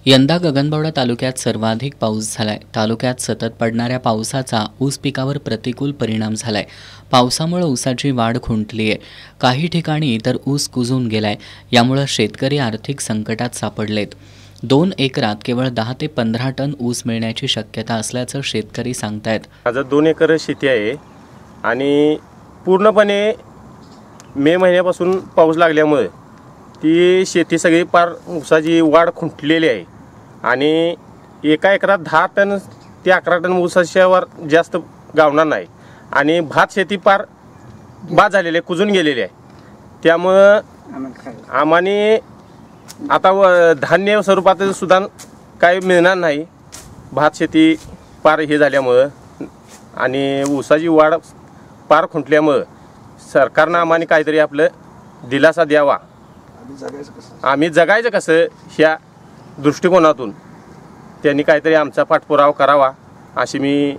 यंदा गगनबावडा तालुक्यात सर्वाधिक पाऊस झालाय। तालुक्यात सतत पडणाऱ्या पावसाचा ऊस पिकावर प्रतिकूल परिणाम झालाय। पावसामुळे ऊसाची वाढ खुंटली आहे। काही ठिकाणी तर ऊस कुजून गेलाय। यामुळे शेतकरी आर्थिक संकटात सापडलेत। 2 एकरात केवळ 10 ते 15 टन ऊस मिळण्याची शक्यता असल्याचं शेतकरी सांगतायत। माझं 2 एकर शेती आहे आणि पूर्णपणे मे महिन्यापासून पाऊस लागल्यामुळे ती शेती सगळी पार ऊसाची वाढ खुंटलेली आहे आणि एका एकरात 10 टन ते 11 टन ऊसाच्यावर जास्त गावणार नाही आणि भात शेती पार बाद झालेली आहे, कुजून गेलेली आहे। त्यामुळं आम्हाने आता धान्य स्वरूपात सुद्धा काही मिळणार नाही। भात शेती पार हे झाल्यामुळं आणि ऊसाची वाढ पार खुंटल्यामुळं सरकारनं आम्हाने काहीतरी आपलं दिलासा द्यावा। आम्ही जगायचं कसं ह्या दृष्टिकोनातून त्यांनी काहीतरी आमचा पाठपुरावा करावा अशी मी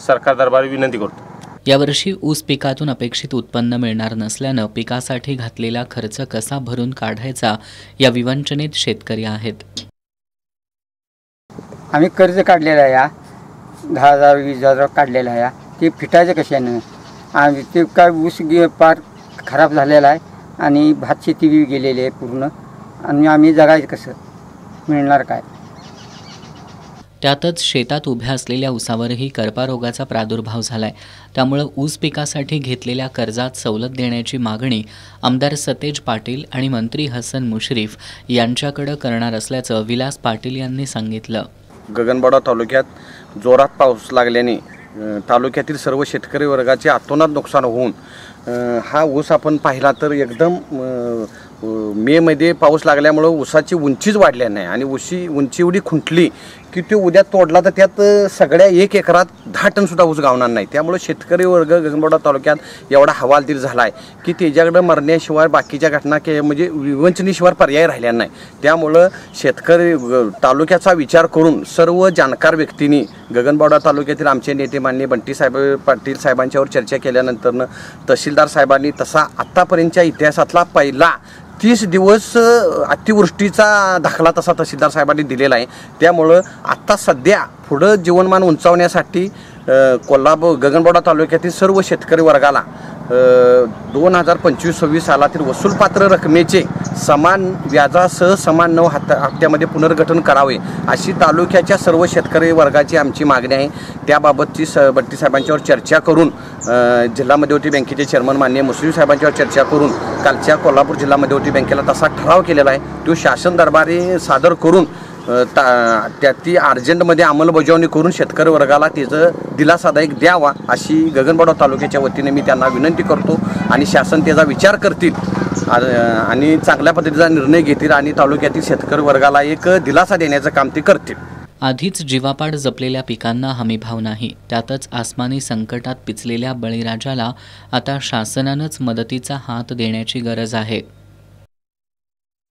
सरकार दरबारी विनंती करतो। यावर्षी ऊस पिकातून अपेक्षित उत्पन्न मिळणार नसल्यानं पिकासाठी घातलेला खर्च कसा भरून काढायचा या विवंचनेत शेतकरी आहेत। आम्ही कर्ज काढलेलं आहे, 10,000 20,000 काढलेलं आहे। ते फिटायचं कशानं? आम्ही ते काय ऊस पार खराब झालेला आहे आणि भात शेती बी गेलेली आहे पूर्ण, आणि आम्ही जगायचं कसं? मिळणार काय? त्यातच शेतात उभ्या असलेल्या ऊसावरही करपा रोगाचा प्रादुर्भाव झालाय। त्यामुळे ऊस पिकासाठी घेतलेल्या कर्जात सवलत देण्याची मागणी आमदार सतेज पाटील आणि मंत्री हसन मुश्रीफ यांच्याकडे करणार असल्याचं विलास पाटील यांनी सांगितलं। गगनबावडा तालुक्यात जोरात पाऊस लागल्याने तालुक्यातील सर्व शेतकरी वर्गाचे अतोनात नुकसान होऊन हा ऊस आपण पाहिला तर एकदम मे मध्ये पाऊस लागल्यामुळे ऊसाची उंचीच वाढली नाही आणि उंची एवढी खुंटली की तो उद्या तोडला तर त्यात सगळ्या 1 एकरात 10 टन सुद्धा ऊस गावणार नाही। त्यामुळे शेतकरी वर्ग गगनबावडा तालुक्यात एवढा हवालदिल झाला आहे की त्याच्याकडे मरण्याशिवाय बाकीच्या घटना म्हणजे विवंचनेशिवाय पर्याय राहिल्या नाही। त्यामुळं शेतकरी तालुक्याचा विचार करून सर्व जाणकार व्यक्तींनी गगनबावडा तालुक्यातील आमचे नेते माननीय बंटी साहेब पाटील साहेबांच्यावर चर्चा केल्यानंतरनं तहसीलदार साहेबांनी तसा आत्तापर्यंतच्या इतिहासातला पहिला 30 दिवस अतिवृष्टीचा दाखला तसा तहसीलदार साहेबांनी दिलेला आहे। त्यामुळं आत्ता सध्या पुढं जीवनमान उंचावण्यासाठी गगनबावडा तालुक्यातील सर्व शेतकरी वर्गाला 2025-26 सालातील वसूलपात्र रकमेचे समान व्याजासह समान 9 हप्त्यामध्ये पुनर्गठन करावे अशी तालुक्याच्या सर्व शेतकरी वर्गाची आमची मागणी आहे। त्याबाबतची बंटी साहेबांच्यावर चर्चा करून जिल्हा मध्यवर्ती बँकेचे चेअरमन माननीय मुश्रीफ साहेबांच्यावर चर्चा करून कालच्या कोल्हापूर जिल्हा मध्यवर्ती बँकेला तसा ठराव केलेला आहे। तो शासन दरबारी सादर करून ती अर्जंटमध्ये अंमलबजावणी करून शेतकरी वर्गाला त्याचं दिलासादायक द्यावा अशी गगनबावडा तालुक्याच्या वतीने मी त्यांना विनंती करतो आणि शासन त्याचा विचार करतील आणि चांगल्या पद्धतीचा निर्णय घेतील आणि तालुक्यातील शेतकरी वर्गाला एक दिलासा देण्याचं काम ते करतील। आधीच जीवापाड जपलेल्या पिकांना हमीभाव नाही, त्यातच आसमानी संकटात पिचलेल्या बळीराजाला आता शासनानंच मदतीचा हात देण्याची गरज आहे।